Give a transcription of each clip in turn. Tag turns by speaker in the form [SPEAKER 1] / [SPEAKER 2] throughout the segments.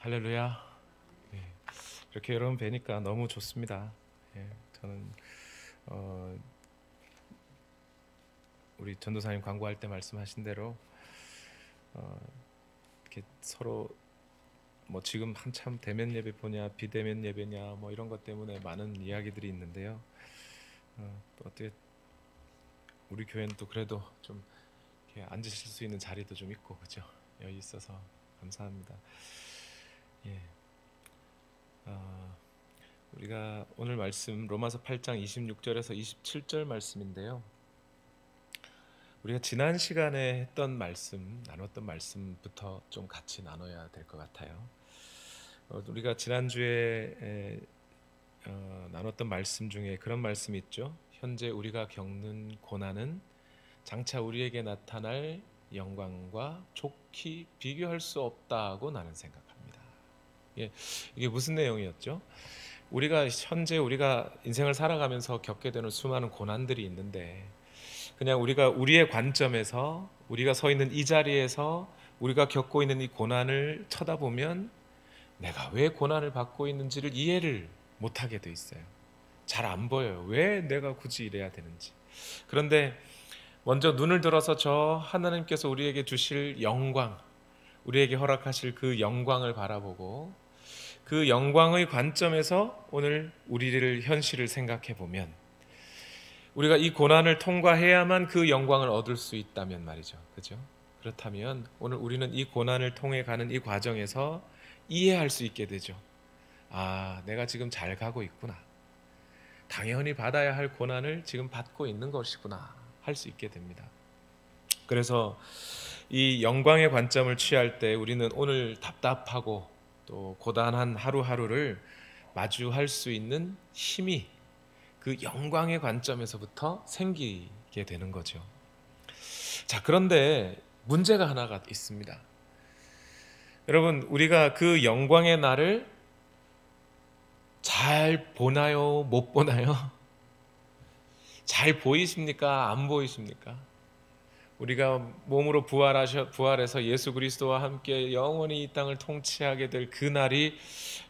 [SPEAKER 1] 할렐루야. 예, 이렇게 여러분 뵈니까 너무 좋습니다. 예, 저는 우리 전도사님 광고할 때 말씀하신 대로 이렇게 서로 뭐 지금 한참 대면 예배 보냐 비대면 예배냐 뭐 이런 것 때문에 많은 이야기들이 있는데요. 또 어떻게 우리 교회는 또 그래도 좀 이렇게 앉으실 수 있는 자리도 좀 있고 그죠? 여기 있어서 감사합니다. 예. 우리가 오늘 말씀 로마서 8장 26절에서 27절 말씀인데요. 우리가 지난 시간에 했던 말씀, 나눴던 말씀부터 좀 같이 나눠야 될 것 같아요. 우리가 지난주에 나눴던 말씀 중에 그런 말씀이 있죠. 현재 우리가 겪는 고난은 장차 우리에게 나타날 영광과 좋게 비교할 수 없다고 나는 생각합니다. 이게 무슨 내용이었죠? 우리가 현재 우리가 인생을 살아가면서 겪게 되는 수많은 고난들이 있는데 그냥 우리가 우리의 관점에서 우리가 서 있는 이 자리에서 우리가 겪고 있는 이 고난을 쳐다보면 내가 왜 고난을 받고 있는지를 이해를 못하게 돼 있어요. 잘 안 보여요. 왜 내가 굳이 이래야 되는지. 그런데 먼저 눈을 들어서 저 하나님께서 우리에게 주실 영광, 우리에게 허락하실 그 영광을 바라보고 그 영광의 관점에서 오늘 우리를 현실을 생각해 보면 우리가 이 고난을 통과해야만 그 영광을 얻을 수 있다면 말이죠. 그죠? 그렇다면 오늘 우리는 이 고난을 통해 가는 이 과정에서 이해할 수 있게 되죠. 아, 내가 지금 잘 가고 있구나. 당연히 받아야 할 고난을 지금 받고 있는 것이구나 할 수 있게 됩니다. 그래서 이 영광의 관점을 취할 때 우리는 오늘 답답하고 또 고단한 하루하루를 마주할 수 있는 힘이 그 영광의 관점에서부터 생기게 되는 거죠. 자, 그런데 문제가 하나가 있습니다. 여러분, 우리가 그 영광의 날을 잘 보나요? 못 보나요? 잘 보이십니까? 안 보이십니까? 우리가 몸으로 부활해서 예수 그리스도와 함께 영원히 이 땅을 통치하게 될 그 날이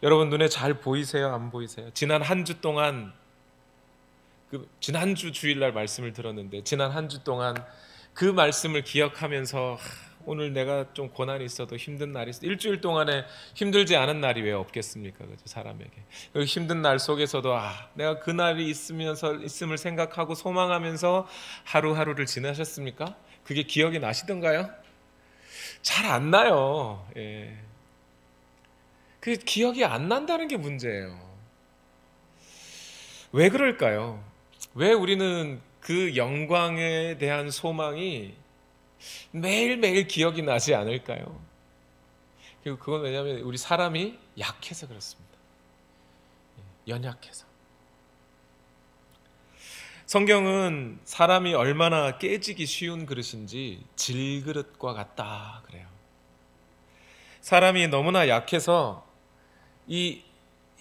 [SPEAKER 1] 여러분 눈에 잘 보이세요? 안 보이세요? 지난 한 주 동안 지난주 주일날 말씀을 들었는데 지난 한 주 동안 그 말씀을 기억하면서 오늘 내가 좀 고난이 있어도 힘든 날이 있어. 일주일 동안에 힘들지 않은 날이 왜 없겠습니까? 그죠? 사람에게. 그 힘든 날 속에서도 내가 그 날이 있음을 생각하고 소망하면서 하루하루를 지나셨습니까? 그게 기억이 나시던가요? 잘 안 나요. 예. 그 기억이 안 난다는 게 문제예요. 왜 그럴까요? 왜 우리는 그 영광에 대한 소망이 매일매일 기억이 나지 않을까요? 그리고 그건 왜냐하면 우리 사람이 약해서 그렇습니다. 연약해서. 성경은 사람이 얼마나 깨지기 쉬운 그릇인지 질그릇과 같다 그래요. 사람이 너무나 약해서 이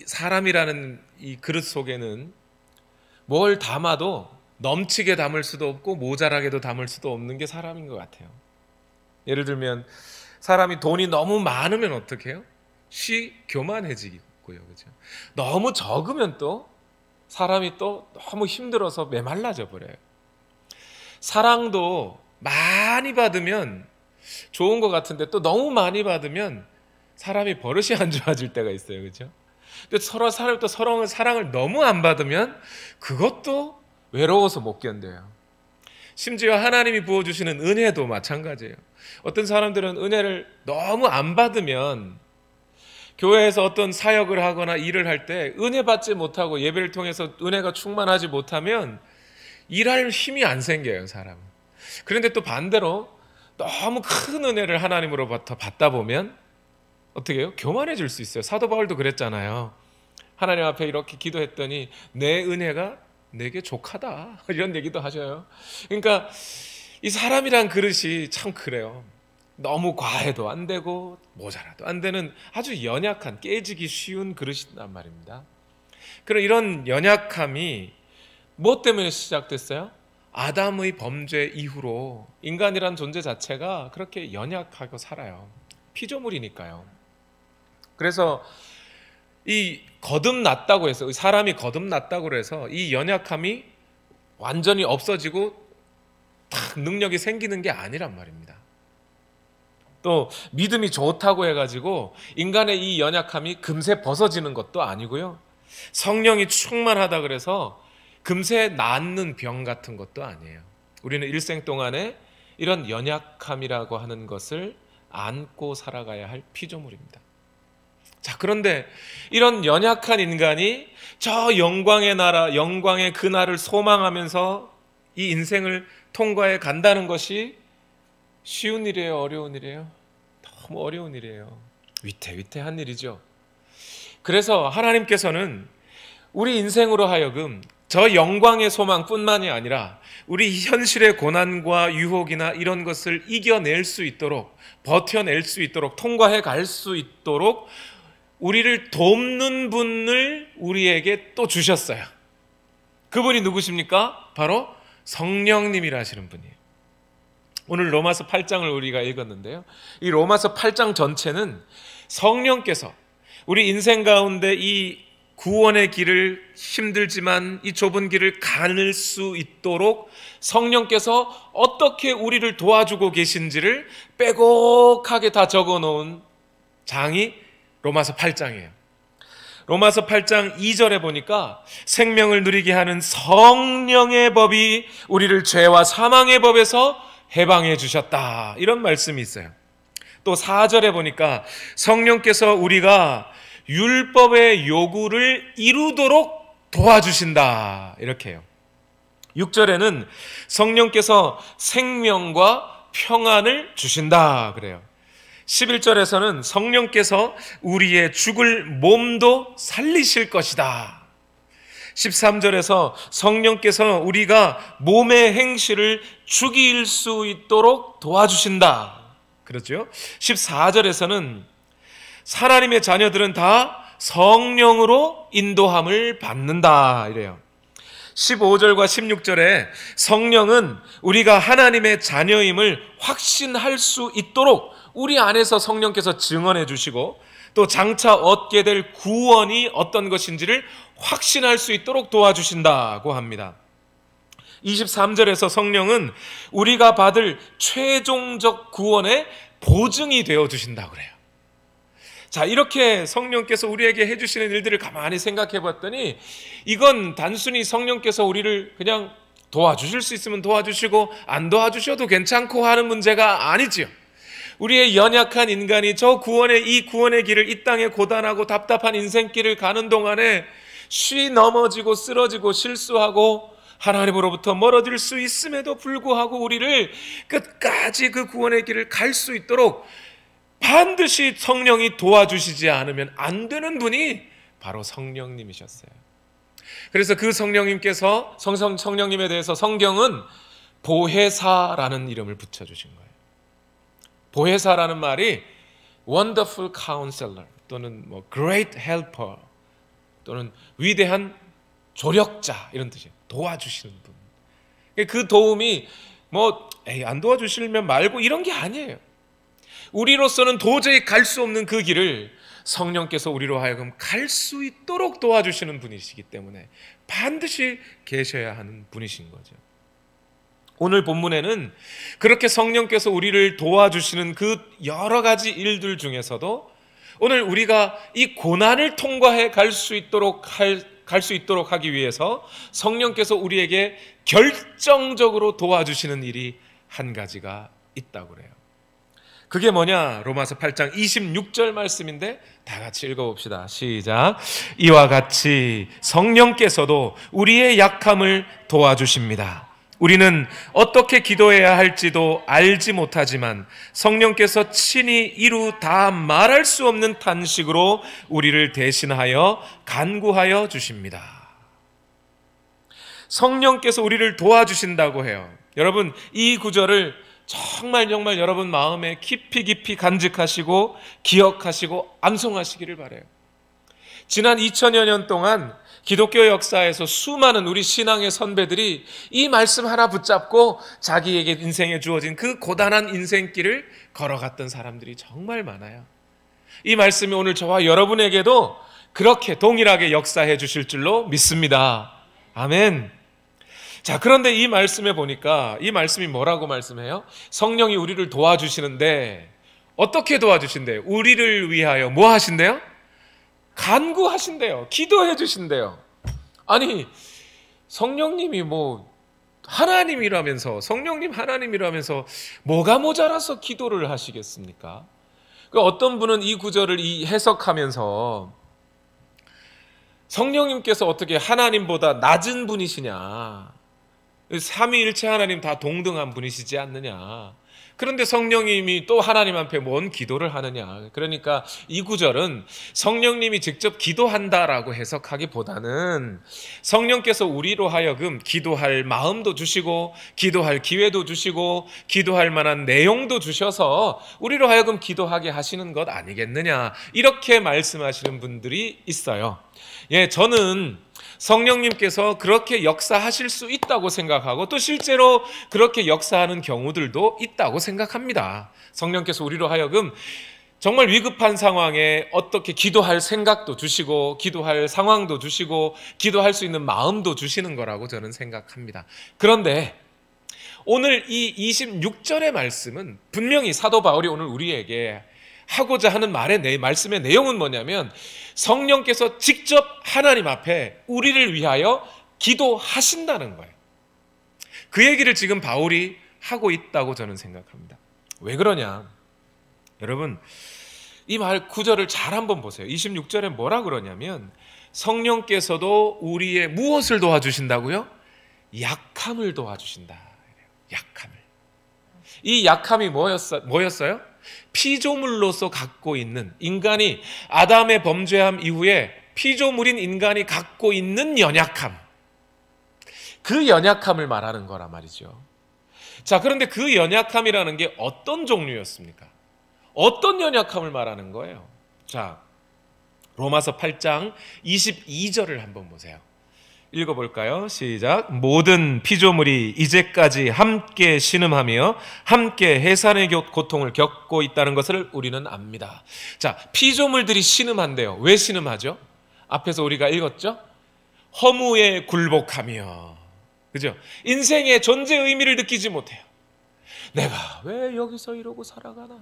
[SPEAKER 1] 사람이라는 이 그릇 속에는 뭘 담아도 넘치게 담을 수도 없고 모자라게도 담을 수도 없는 게 사람인 것 같아요. 예를 들면 사람이 돈이 너무 많으면 어떻게 해요? 교만해지고요. 그죠? 너무 적으면 또 사람이 또 너무 힘들어서 메말라져 버려요. 사랑도 많이 받으면 좋은 것 같은데 또 너무 많이 받으면 사람이 버릇이 안 좋아질 때가 있어요. 그죠? 근데 사람이 또 서로 사랑을 너무 안 받으면 그것도 외로워서 못 견뎌요. 심지어 하나님이 부어주시는 은혜도 마찬가지예요. 어떤 사람들은 은혜를 너무 안 받으면 교회에서 어떤 사역을 하거나 일을 할 때 은혜 받지 못하고 예배를 통해서 은혜가 충만하지 못하면 일할 힘이 안 생겨요, 사람은. 그런데 또 반대로 너무 큰 은혜를 하나님으로부터 받다 보면 어떻게 해요? 교만해질 수 있어요. 사도 바울도 그랬잖아요. 하나님 앞에 이렇게 기도했더니 내 은혜가 내게 족하다 이런 얘기도 하셔요. 그러니까 이 사람이란 그릇이 참 그래요. 너무 과해도 안 되고 모자라도 안 되는 아주 연약한 깨지기 쉬운 그릇이란 말입니다. 그럼 이런 연약함이 무엇 때문에 시작됐어요? 아담의 범죄 이후로 인간이란 존재 자체가 그렇게 연약하고 살아요. 피조물이니까요. 그래서 이 거듭났다고 해서, 사람이 거듭났다고 해서 이 연약함이 완전히 없어지고 탁 능력이 생기는 게 아니란 말입니다. 또 믿음이 좋다고 해가지고 인간의 이 연약함이 금세 벗어지는 것도 아니고요, 성령이 충만하다 그래서 금세 낫는 병 같은 것도 아니에요. 우리는 일생 동안에 이런 연약함이라고 하는 것을 안고 살아가야 할 피조물입니다. 자, 그런데 이런 연약한 인간이 저 영광의 나라, 영광의 그날을 소망하면서 이 인생을 통과해 간다는 것이 쉬운 일이에요, 어려운 일이에요? 너무 어려운 일이에요. 위태위태한 일이죠. 그래서 하나님께서는 우리 인생으로 하여금 저 영광의 소망뿐만이 아니라 우리 현실의 고난과 유혹이나 이런 것을 이겨낼 수 있도록, 버텨낼 수 있도록, 통과해 갈 수 있도록 우리를 돕는 분을 우리에게 또 주셨어요. 그분이 누구십니까? 바로 성령님이라 하시는 분이에요. 오늘 로마서 8장을 우리가 읽었는데요, 이 로마서 8장 전체는 성령께서 우리 인생 가운데 이 구원의 길을, 힘들지만 이 좁은 길을 가를 수 있도록 성령께서 어떻게 우리를 도와주고 계신지를 빼곡하게 다 적어놓은 장이 로마서 8장이에요. 로마서 8장 2절에 보니까 생명을 누리게 하는 성령의 법이 우리를 죄와 사망의 법에서 해방해 주셨다, 이런 말씀이 있어요. 또 4절에 보니까 성령께서 우리가 율법의 요구를 이루도록 도와주신다, 이렇게 해요. 6절에는 성령께서 생명과 평안을 주신다 그래요. 11절에서는 성령께서 우리의 죽을 몸도 살리실 것이다. 13절에서 성령께서 우리가 몸의 행실을 죽일 수 있도록 도와주신다, 그렇죠? 14절에서는 하나님의 자녀들은 다 성령으로 인도함을 받는다, 이래요. 15절과 16절에 성령은 우리가 하나님의 자녀임을 확신할 수 있도록 우리 안에서 성령께서 증언해 주시고, 또 장차 얻게 될 구원이 어떤 것인지를 확신할 수 있도록 도와주신다고 합니다. 23절에서 성령은 우리가 받을 최종적 구원의 보증이 되어 주신다고 그래요. 자, 이렇게 성령께서 우리에게 해주시는 일들을 가만히 생각해 봤더니 이건 단순히 성령께서 우리를 그냥 도와주실 수 있으면 도와주시고 안 도와주셔도 괜찮고 하는 문제가 아니지요. 우리의 연약한 인간이 저 이 구원의 길을, 이 땅에 고단하고 답답한 인생길을 가는 동안에 쉬 넘어지고 쓰러지고 실수하고 하나님으로부터 멀어질 수 있음에도 불구하고 우리를 끝까지 그 구원의 길을 갈 수 있도록 반드시 성령이 도와주시지 않으면 안 되는 분이 바로 성령님이셨어요. 그래서 그 성령님께서, 성령님에 대해서 성경은 보혜사라는 이름을 붙여주신 거예요. 보혜사라는 말이 wonderful counselor 또는 great helper 또는 위대한 조력자, 이런 뜻이에요. 도와주시는 분. 그 도움이 안 도와주시면 말고 이런 게 아니에요. 우리로서는 도저히 갈 수 없는 그 길을 성령께서 우리로 하여금 갈 수 있도록 도와주시는 분이시기 때문에 반드시 계셔야 하는 분이신 거죠. 오늘 본문에는 그렇게 성령께서 우리를 도와주시는 그 여러 가지 일들 중에서도 오늘 우리가 이 고난을 통과해 갈 수 있도록 하기 위해서 성령께서 우리에게 결정적으로 도와주시는 일이 한 가지가 있다고 그래요. 그게 뭐냐? 로마서 8장 26절 말씀인데 다 같이 읽어봅시다. 시작. 이와 같이 성령께서도 우리의 약함을 도와주십니다. 우리는 어떻게 기도해야 할지도 알지 못하지만 성령께서 친히 이루 다 말할 수 없는 탄식으로 우리를 대신하여 간구하여 주십니다. 성령께서 우리를 도와주신다고 해요. 여러분, 이 구절을 정말 여러분 마음에 깊이 간직하시고 기억하시고 암송하시기를 바라요. 지난 2000여 년 동안 기독교 역사에서 수많은 우리 신앙의 선배들이 이 말씀 하나 붙잡고 자기에게 인생에 주어진 그 고단한 인생길을 걸어갔던 사람들이 정말 많아요. 이 말씀이 오늘 저와 여러분에게도 그렇게 동일하게 역사해 주실 줄로 믿습니다. 아멘. 자, 그런데 이 말씀에 보니까 이 말씀이 뭐라고 말씀해요? 성령이 우리를 도와주시는데 어떻게 도와주신대요? 우리를 위하여 뭐 하신대요? 간구하신대요. 기도해 주신대요. 아니, 성령님이 뭐 하나님이라면서, 성령님 하나님이라면서 뭐가 모자라서 기도를 하시겠습니까? 어떤 분은 이 구절을 해석하면서 성령님께서 어떻게 하나님보다 낮은 분이시냐, 삼위일체 하나님 다 동등한 분이시지 않느냐, 그런데 성령님이 또 하나님 앞에 뭔 기도를 하느냐. 그러니까 이 구절은 성령님이 직접 기도한다라고 해석하기보다는 성령께서 우리로 하여금 기도할 마음도 주시고 기도할 기회도 주시고 기도할 만한 내용도 주셔서 우리로 하여금 기도하게 하시는 것 아니겠느냐, 이렇게 말씀하시는 분들이 있어요. 예, 저는 성령님께서 그렇게 역사하실 수 있다고 생각하고 또 실제로 그렇게 역사하는 경우들도 있다고 생각합니다. 성령께서 우리로 하여금 정말 위급한 상황에 어떻게 기도할 생각도 주시고 기도할 상황도 주시고 기도할 수 있는 마음도 주시는 거라고 저는 생각합니다. 그런데 오늘 이 26절의 말씀은 분명히 사도 바울이 오늘 우리에게 하고자 하는 말씀의 내용은 뭐냐면 성령께서 직접 하나님 앞에 우리를 위하여 기도하신다는 거예요. 그 얘기를 지금 바울이 하고 있다고 저는 생각합니다. 왜 그러냐? 여러분, 이 말 구절을 잘 한번 보세요. 26절에 뭐라 그러냐면 성령께서도 우리의 무엇을 도와주신다고요? 약함을 도와주신다. 약함을. 이 약함이 뭐였어요? 피조물로서 갖고 있는, 인간이 아담의 범죄함 이후에 피조물인 인간이 갖고 있는 연약함, 그 연약함을 말하는 거란 말이죠. 자, 그런데 그 연약함이라는 게 어떤 종류였습니까? 어떤 연약함을 말하는 거예요? 자, 로마서 8장 22절을 한번 보세요. 읽어볼까요? 시작. 모든 피조물이 이제까지 함께 신음하며 함께 해산의 고통을 겪고 있다는 것을 우리는 압니다. 자, 피조물들이 신음한대요. 왜 신음하죠? 앞에서 우리가 읽었죠? 허무에 굴복하며, 그죠? 인생의 존재 의미를 느끼지 못해요. 내가 왜 여기서 이러고 살아가나?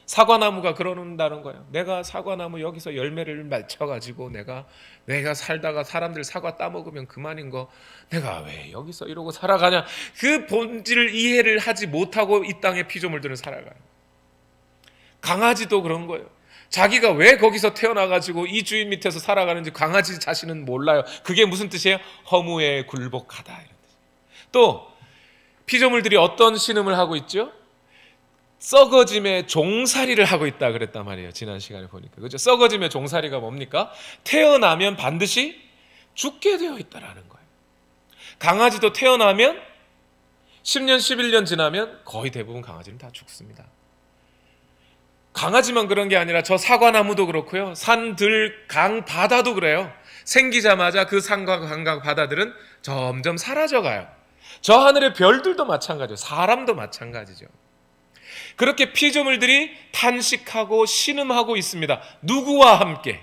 [SPEAKER 1] 사과나무가 그러는다는 거예요. 내가 사과나무 여기서 열매를 맺혀가지고 내가 살다가 사람들 사과 따먹으면 그만인 거, 내가 왜 여기서 이러고 살아가냐? 그 본질을 이해를 하지 못하고 이 땅의 피조물들은 살아가요. 강아지도 그런 거예요. 자기가 왜 거기서 태어나가지고 이 주인 밑에서 살아가는지 강아지 자신은 몰라요. 그게 무슨 뜻이에요? 허무에 굴복하다, 이런 뜻. 또 피조물들이 어떤 신음을 하고 있죠? 썩어짐의 종살이를 하고 있다 그랬단 말이에요. 지난 시간에 보니까. 그죠? 썩어짐의 종살이가 뭡니까? 태어나면 반드시 죽게 되어 있다라는 거예요. 강아지도 태어나면 10년, 11년 지나면 거의 대부분 강아지는 다 죽습니다. 강아지만 그런 게 아니라 저 사과나무도 그렇고요. 산, 들, 강, 바다도 그래요. 생기자마자 그 산과 강과 바다들은 점점 사라져가요. 저 하늘의 별들도 마찬가지죠. 사람도 마찬가지죠. 그렇게 피조물들이 탄식하고 신음하고 있습니다. 누구와 함께?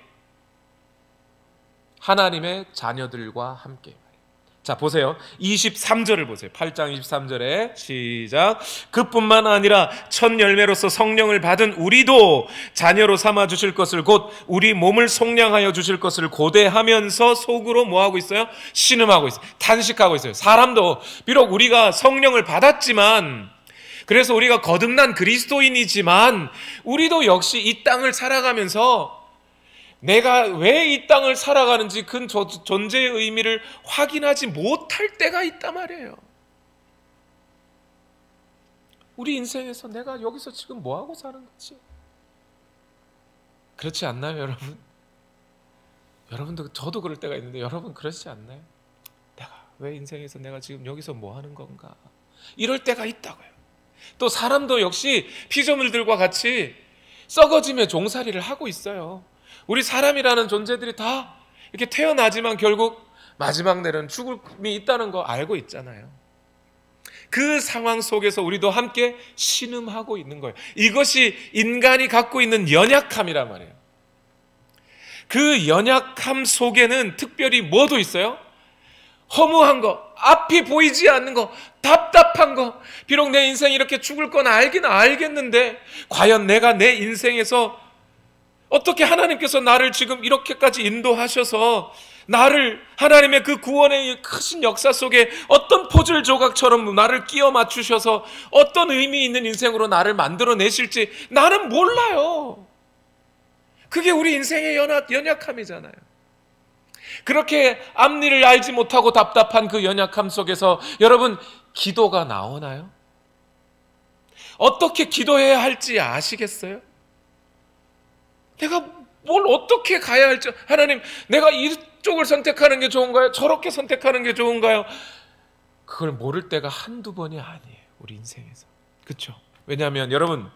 [SPEAKER 1] 하나님의 자녀들과 함께. 자, 보세요. 23절을 보세요. 8장 23절에 시작. 그뿐만 아니라 첫 열매로서 성령을 받은 우리도 자녀로 삼아 주실 것을, 곧 우리 몸을 속량하여 주실 것을 고대하면서 속으로 뭐하고 있어요? 신음하고 있어요. 탄식하고 있어요. 사람도 비록 우리가 성령을 받았지만, 그래서 우리가 거듭난 그리스도인이지만 우리도 역시 이 땅을 살아가면서 내가 왜 이 땅을 살아가는지 그 존재의 의미를 확인하지 못할 때가 있단 말이에요. 우리 인생에서 내가 여기서 지금 뭐하고 사는 거지? 그렇지 않나요, 여러분? 여러분도, 저도 그럴 때가 있는데 여러분 그렇지 않나요? 내가 왜 인생에서 내가 지금 여기서 뭐 하는 건가? 이럴 때가 있다고요. 또 사람도 역시 피조물들과 같이 썩어짐의 종살이를 하고 있어요. 우리 사람이라는 존재들이 다 이렇게 태어나지만 결국 마지막 날은 죽음이 있다는 거 알고 있잖아요. 그 상황 속에서 우리도 함께 신음하고 있는 거예요. 이것이 인간이 갖고 있는 연약함이란 말이에요. 그 연약함 속에는 특별히 뭐도 있어요? 허무한 거, 앞이 보이지 않는 거, 답답한 거. 비록 내 인생이 이렇게 죽을 건 알긴 알겠는데 과연 내가 내 인생에서 어떻게 하나님께서 나를 지금 이렇게까지 인도하셔서 나를 하나님의 그 구원의 크신 역사 속에 어떤 포즐 조각처럼 나를 끼워 맞추셔서 어떤 의미 있는 인생으로 나를 만들어내실지 나는 몰라요. 그게 우리 인생의 연약함이잖아요. 그렇게 앞일을 알지 못하고 답답한 그 연약함 속에서 여러분 기도가 나오나요? 어떻게 기도해야 할지 아시겠어요? 내가 뭘 어떻게 가야 할지, 하나님 내가 이쪽을 선택하는 게 좋은가요? 저렇게 선택하는 게 좋은가요? 그걸 모를 때가 한두 번이 아니에요, 우리 인생에서. 그렇죠? 왜냐하면 여러분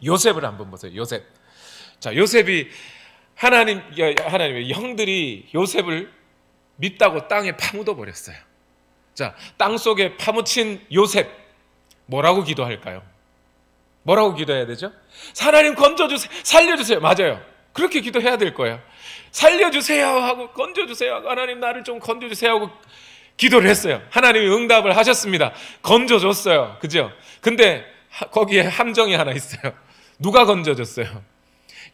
[SPEAKER 1] 요셉을 한번 보세요. 요셉. 자, 요셉이 하나님의 형들이 요셉을 밉다고 땅에 파묻어 버렸어요. 자, 땅 속에 파묻힌 요셉 뭐라고 기도할까요? 뭐라고 기도해야 되죠? 하나님 건져주세요, 살려주세요. 맞아요. 그렇게 기도해야 될 거예요. 살려주세요 하고 건져주세요 하고 하나님 나를 좀 건져주세요 하고 기도를 했어요. 하나님이 응답을 하셨습니다. 건져줬어요. 그죠? 근데 거기에 함정이 하나 있어요. 누가 건져줬어요?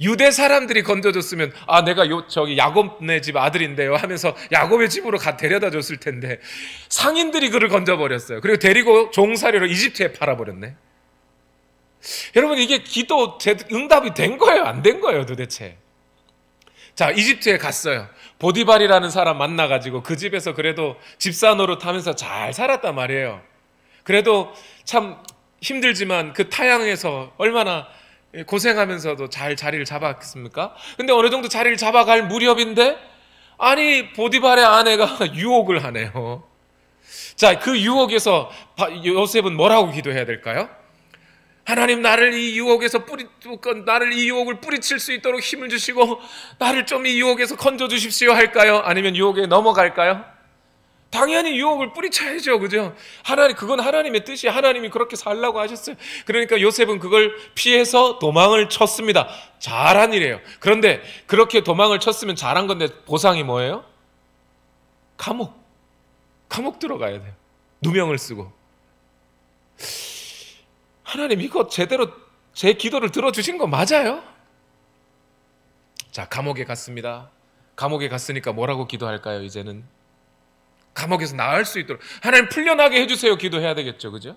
[SPEAKER 1] 유대 사람들이 건져줬으면 내가 저기 야곱네 집 아들인데요 하면서 야곱의 집으로 데려다 줬을 텐데 상인들이 그를 건져버렸어요. 그리고 데리고 종살이로 이집트에 팔아버렸네. 여러분 이게 기도 응답이 된 거예요, 안 된 거예요 도대체? 자, 이집트에 갔어요. 보디발이라는 사람 만나가지고 그 집에서 그래도 집사 노릇하면서 잘 살았단 말이에요. 그래도 참 힘들지만 그 타향에서 얼마나 고생하면서도 잘 자리를 잡았겠습니까? 근데 어느 정도 자리를 잡아갈 무렵인데 아니 보디발의 아내가 유혹을 하네요. 자, 그 유혹에서 요셉은 뭐라고 기도해야 될까요? 하나님 나를 이 유혹을 뿌리칠 수 있도록 힘을 주시고 나를 좀 이 유혹에서 건져 주십시오 할까요? 아니면 유혹에 넘어갈까요? 당연히 유혹을 뿌리쳐야죠. 그죠? 그건 하나님의 뜻이, 하나님이 그렇게 살라고 하셨어요. 그러니까 요셉은 그걸 피해서 도망을 쳤습니다. 잘한 일이에요. 그런데 그렇게 도망을 쳤으면 잘한 건데 보상이 뭐예요? 감옥 들어가야 돼요. 누명을 쓰고. 하나님 이거 제대로 제 기도를 들어주신 거 맞아요? 자, 감옥에 갔습니다. 감옥에 갔으니까 뭐라고 기도할까요? 이제는 감옥에서 나을 수 있도록 하나님 풀려나게 해주세요 기도해야 되겠죠. 그죠?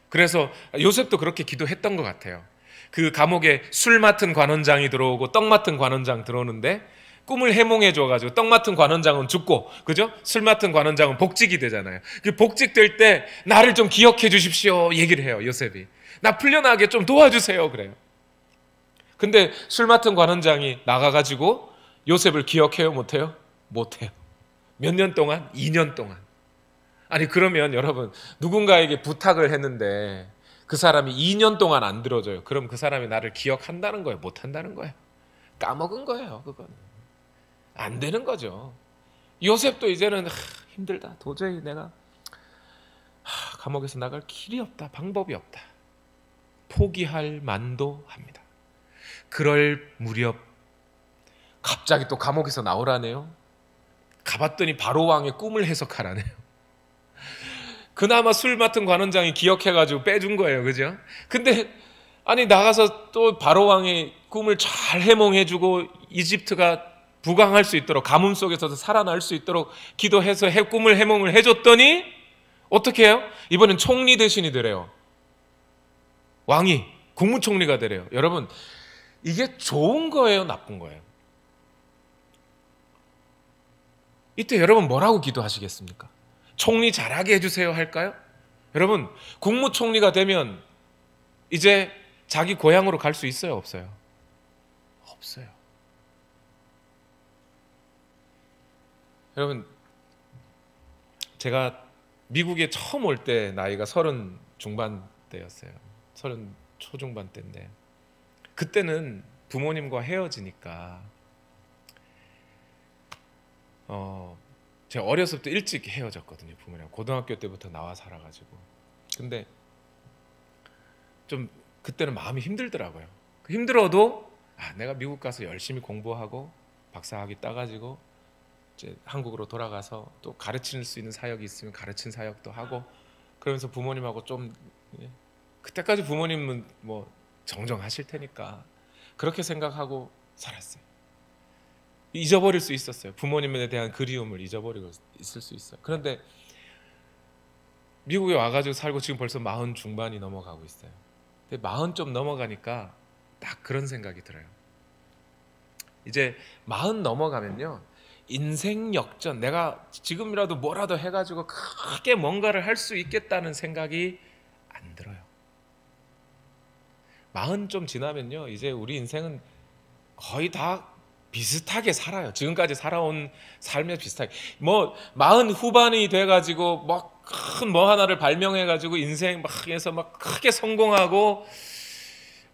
[SPEAKER 1] 그래서 요셉도 그렇게 기도했던 것 같아요. 그 감옥에 술 맡은 관원장이 들어오고 떡 맡은 관원장 들어오는데 꿈을 해몽해 줘가지고 떡 맡은 관원장은 죽고, 그죠? 술 맡은 관원장은 복직이 되잖아요. 그 복직될 때 나를 좀 기억해 주십시오 얘기를 해요. 요셉이 나 풀려나게 좀 도와주세요 그래요. 근데 술 맡은 관원장이 나가가지고 요셉을 기억해요 못해요? 못해요. 몇 년 동안? 2년 동안. 아니 그러면 여러분 누군가에게 부탁을 했는데 그 사람이 2년 동안 안 들어줘요. 그럼 그 사람이 나를 기억한다는 거예요? 못한다는 거예요? 까먹은 거예요. 그건 안 되는 거죠. 요셉도 이제는 힘들다. 도저히 내가 감옥에서 나갈 길이 없다. 방법이 없다. 포기할 만도 합니다. 그럴 무렵 갑자기 또 감옥에서 나오라네요. 가봤더니 바로 왕의 꿈을 해석하라네요. 그나마 술 맡은 관원장이 기억해가지고 빼준 거예요. 그죠? 근데 아니 나가서 또 바로 왕의 꿈을 잘 해몽해주고 이집트가 부강할 수 있도록 가뭄 속에서도 살아날 수 있도록 기도해서 꿈을 해몽을 해줬더니 어떻게 해요? 이번엔 총리 대신이 되래요. 왕이 국무총리가 되래요. 여러분 이게 좋은 거예요? 나쁜 거예요? 이때 여러분 뭐라고 기도하시겠습니까? 총리 잘하게 해주세요 할까요? 여러분 국무총리가 되면 이제 자기 고향으로 갈 수 있어요? 없어요? 없어요. 여러분 제가 미국에 처음 올 때 나이가 30 중반대였어요. 30 초중반 때인데 그때는 부모님과 헤어지니까 제가 어렸을 때 일찍 헤어졌거든요. 부모님 고등학교 때부터 나와 살아가지고. 근데 좀 그때는 마음이 힘들더라고요. 힘들어도 내가 미국 가서 열심히 공부하고 박사학위 따가지고 이제 한국으로 돌아가서 또 가르칠 수 있는 사역이 있으면 가르친 사역도 하고, 그러면서 부모님하고 좀 그때까지 부모님은 뭐 정정하실 테니까 그렇게 생각하고 살았어요. 잊어버릴 수 있었어요. 부모님에 대한 그리움을 잊어버리고 있을 수 있어요. 그런데 미국에 와가지고 살고 지금 벌써 40 중반이 넘어가고 있어요. 근데 40 좀 넘어가니까 딱 그런 생각이 들어요. 이제 40 넘어가면요, 인생 역전, 내가 지금이라도 뭐라도 해가지고 크게 뭔가를 할 수 있겠다는 생각이 안 들어요. 40 좀 지나면요, 이제 우리 인생은 거의 다 비슷하게 살아요. 지금까지 살아온 삶에 비슷하게. 뭐 40 후반이 돼가지고 막 큰 뭐 하나를 발명해가지고 인생 막 해서 막 크게 성공하고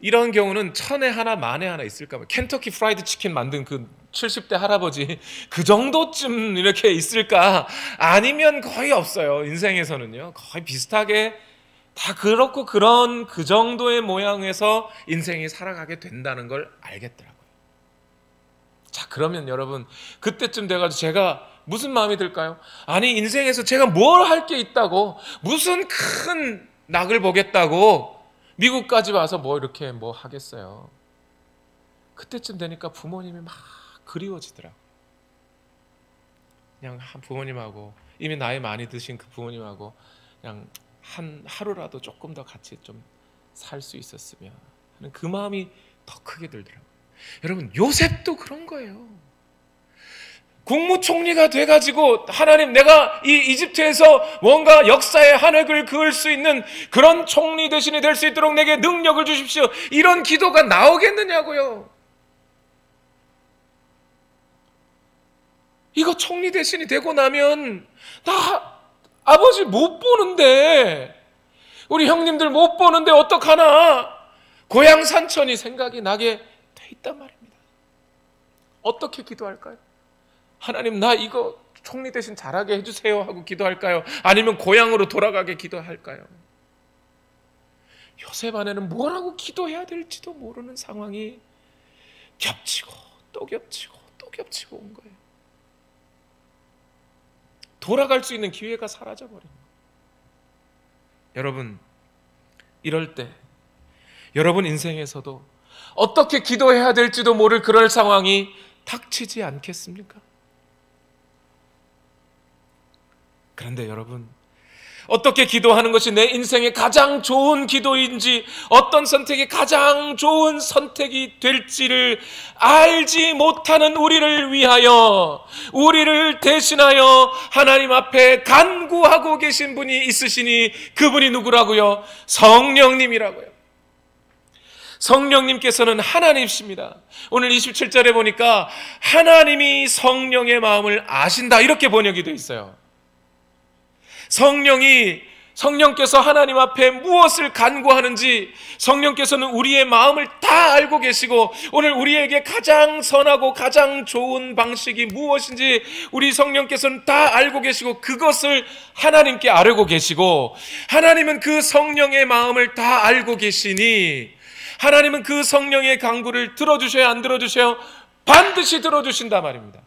[SPEAKER 1] 이런 경우는 천에 하나 만에 하나 있을까 봐요. 켄터키 프라이드 치킨 만든 그 70대 할아버지 그 정도쯤 이렇게 있을까? 아니면 거의 없어요. 인생에서는요, 거의 비슷하게 다 그렇고 그런 그 정도의 모양에서 인생이 살아가게 된다는 걸 알겠더라고요. 자, 그러면 여러분, 그때쯤 돼가지고 제가 무슨 마음이 들까요? 아니, 인생에서 제가 뭘 할 게 있다고, 무슨 큰 낙을 보겠다고 미국까지 와서 뭐 이렇게 뭐 하겠어요. 그때쯤 되니까 부모님이 막 그리워지더라고요. 그냥 부모님하고, 이미 나이 많이 드신 그 부모님하고 그냥 하루라도 조금 더 같이 좀 살 수 있었으면 하는 그 마음이 더 크게 들더라고요. 여러분, 요셉도 그런 거예요. 국무총리가 돼가지고 하나님, 내가 이 이집트에서 뭔가 역사의 한 획을 그을 수 있는 그런 총리 대신이 될 수 있도록 내게 능력을 주십시오, 이런 기도가 나오겠느냐고요. 이거 총리 대신이 되고 나면 나 아버지 못 보는데, 우리 형님들 못 보는데 어떡하나, 고향 산천이 생각이 나게 돼 있단 말입니다. 어떻게 기도할까요? 하나님, 나 이거 총리 대신 잘하게 해주세요 하고 기도할까요? 아니면 고향으로 돌아가게 기도할까요? 요셉 안에는 뭐라고 기도해야 될지도 모르는 상황이 겹치고 또 겹치고 또 겹치고 온 거예요. 돌아갈 수 있는 기회가 사라져버린 거예요. 여러분, 이럴 때 여러분 인생에서도 어떻게 기도해야 될지도 모를 그럴 상황이 닥치지 않겠습니까? 그런데 여러분, 어떻게 기도하는 것이 내 인생의 가장 좋은 기도인지, 어떤 선택이 가장 좋은 선택이 될지를 알지 못하는 우리를 위하여, 우리를 대신하여 하나님 앞에 간구하고 계신 분이 있으시니 그분이 누구라고요? 성령님이라고요. 성령님께서는 하나님이십니다. 오늘 27절에 보니까 하나님이 성령의 마음을 아신다, 이렇게 번역이 되어 있어요. 성령께서 하나님 앞에 무엇을 간구하는지 성령께서는 우리의 마음을 다 알고 계시고, 오늘 우리에게 가장 선하고 가장 좋은 방식이 무엇인지 우리 성령께서는 다 알고 계시고, 그것을 하나님께 아뢰고 계시고, 하나님은 그 성령의 마음을 다 알고 계시니 하나님은 그 성령의 간구를 들어주셔야 안 들어주셔요? 반드시 들어주신단 말입니다.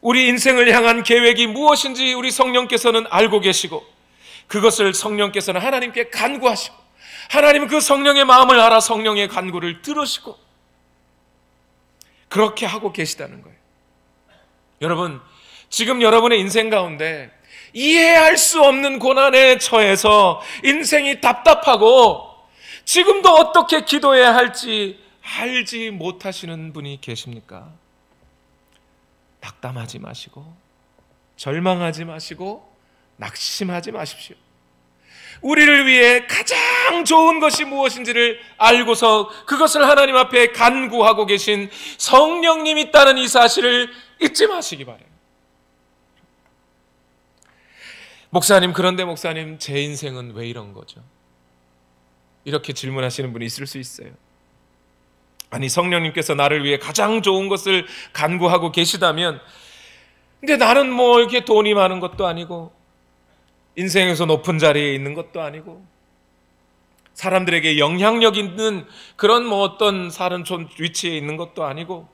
[SPEAKER 1] 우리 인생을 향한 계획이 무엇인지 우리 성령께서는 알고 계시고, 그것을 성령께서는 하나님께 간구하시고, 하나님은 그 성령의 마음을 알아 성령의 간구를 들으시고, 그렇게 하고 계시다는 거예요. 여러분, 지금 여러분의 인생 가운데 이해할 수 없는 고난에 처해서 인생이 답답하고 지금도 어떻게 기도해야 할지 알지 못하시는 분이 계십니까? 낙담하지 마시고 절망하지 마시고 낙심하지 마십시오. 우리를 위해 가장 좋은 것이 무엇인지를 알고서 그것을 하나님 앞에 간구하고 계신 성령님이 있다는 이 사실을 잊지 마시기 바라요. 목사님, 그런데 목사님, 제 인생은 왜 이런 거죠? 이렇게 질문하시는 분이 있을 수 있어요. 아니, 성령님께서 나를 위해 가장 좋은 것을 간구하고 계시다면 근데 나는 뭐 이렇게 돈이 많은 것도 아니고 인생에서 높은 자리에 있는 것도 아니고 사람들에게 영향력 있는 그런 뭐 어떤 사는 위치에 있는 것도 아니고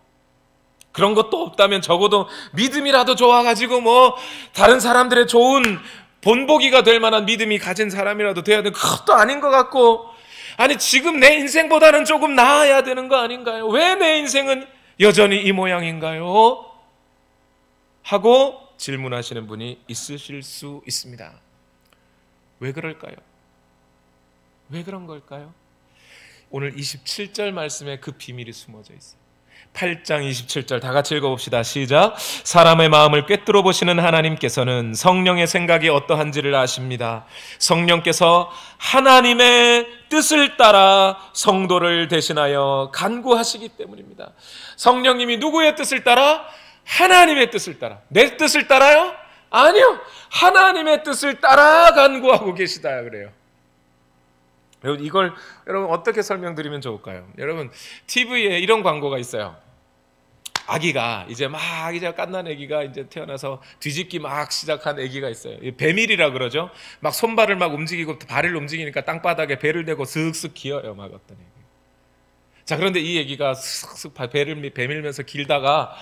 [SPEAKER 1] 그런 것도 없다면 적어도 믿음이라도 좋아가지고 뭐 다른 사람들의 좋은 본보기가 될 만한 믿음이 가진 사람이라도 돼야 되는 그것도 아닌 것 같고, 아니 지금 내 인생보다는 조금 나아야 되는 거 아닌가요? 왜 내 인생은 여전히 이 모양인가요? 하고 질문하시는 분이 있으실 수 있습니다. 왜 그럴까요? 왜 그런 걸까요? 오늘 27절 말씀에 그 비밀이 숨어져 있어요. 8장 27절 다 같이 읽어봅시다. 시작. 사람의 마음을 꿰뚫어 보시는 하나님께서는 성령의 생각이 어떠한지를 아십니다. 성령께서 하나님의 뜻을 따라 성도를 대신하여 간구하시기 때문입니다. 성령님이 누구의 뜻을 따라? 하나님의 뜻을 따라. 내 뜻을 따라요? 아니요. 하나님의 뜻을 따라 간구하고 계시다 그래요. 여러분 이걸 여러분 어떻게 설명드리면 좋을까요? 여러분 TV에 이런 광고가 있어요. 아기가 이제 갓난 아기가 이제 태어나서 뒤집기 막 시작한 아기가 있어요. 배밀이라 그러죠. 막 손발을 막 움직이고 발을 움직이니까 땅바닥에 배를 대고 슥슥 기어요. 막 어떤 아기. 자, 그런데 이 아기가 슥슥 배를 베밀면서 길다가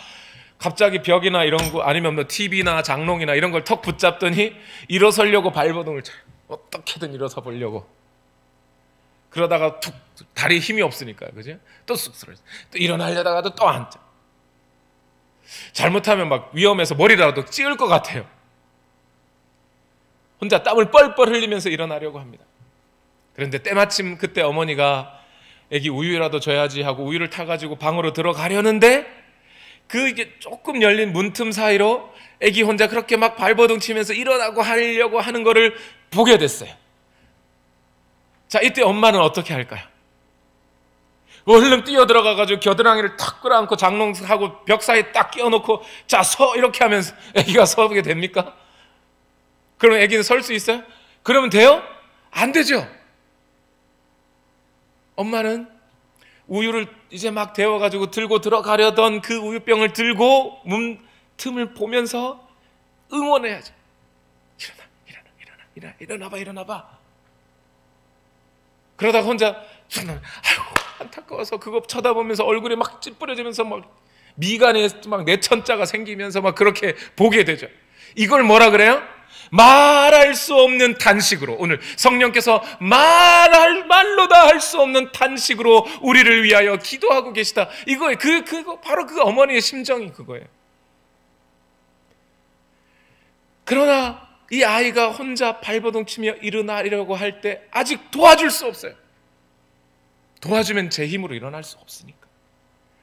[SPEAKER 1] 갑자기 벽이나 이런 거 아니면 뭐 TV나 장롱이나 이런 걸 턱 붙잡더니 일어서려고 발버둥을 쳐요. 어떻게든 일어서 보려고. 그러다가 툭 다리에 힘이 없으니까 그죠? 또 쑥스러져. 또 일어나려다가도 또 앉아. 잘못하면 막 위험해서 머리라도 찌을 것 같아요. 혼자 땀을 뻘뻘 흘리면서 일어나려고 합니다. 그런데 때마침 그때 어머니가 애기 우유라도 줘야지 하고 우유를 타가지고 방으로 들어가려는데 그 이게 조금 열린 문틈 사이로 애기 혼자 그렇게 막 발버둥 치면서 일어나고 하려고 하는 거를 보게 됐어요. 자, 이때 엄마는 어떻게 할까요? 얼른 뛰어들어가가지고 겨드랑이를 탁 끌어안고 장롱하고 벽 사이에 딱 끼워놓고 자, 서 이렇게 하면서 애기가 서게 됩니까? 그러면 애기는 설 수 있어요? 그러면 돼요? 안 되죠. 엄마는 우유를 이제 막 데워가지고 들고 들어가려던 그 우유병을 들고 문 틈을 보면서 응원해야죠. 일어나봐. 그러다가 혼자 아이고 안타까워서 그거 쳐다보면서 얼굴이 막 찌푸려지면서 막 미간에 막 내천자가 생기면서 막 그렇게 보게 되죠. 이걸 뭐라 그래요? 말할 수 없는 단식으로, 오늘 성령께서 말로 다 할 수 없는 단식으로 우리를 위하여 기도하고 계시다. 이거예요. 그거 바로 그 어머니의 심정이 그거예요. 그러나 이 아이가 혼자 발버둥 치며 일어나려고 할 때 아직 도와줄 수 없어요. 도와주면 제 힘으로 일어날 수 없으니까.